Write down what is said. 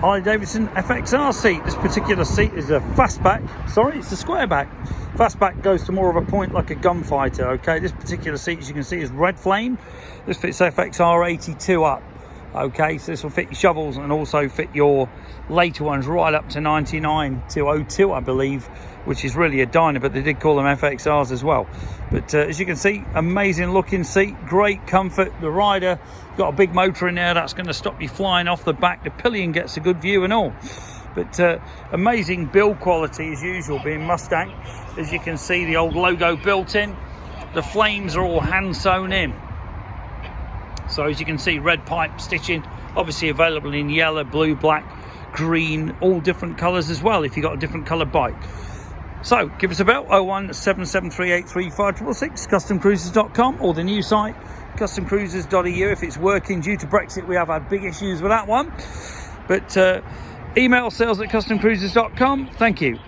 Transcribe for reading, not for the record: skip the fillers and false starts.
Harley Davidson FXR seat. This particular seat is a fastback. Sorry, it's a square back. Fastback goes to more of a point like a gunfighter. Okay, this particular seat, as you can see, is red flame. This fits FXR 82 up. Okay, so this will fit your shovels and also fit your later ones right up to 99 to 02, I believe, which is really a Dyna, but they did call them FXRs as well. But as you can see, amazing looking seat, great comfort. The rider got a big motor in there that's going to stop you flying off the back. The pillion gets a good view and all. But amazing build quality as usual, being Mustang. As you can see, the old logo built in. The flames are all hand sewn in. So as you can see, red pipe stitching, obviously available in yellow, blue, black, green, all different colours as well if you've got a different coloured bike. So give us a bell, 01773835666, customcruisers.com, or the new site, customcruisers.eu. If it's working, due to Brexit, we have had big issues with that one. But email sales@customcruisers.com. Thank you.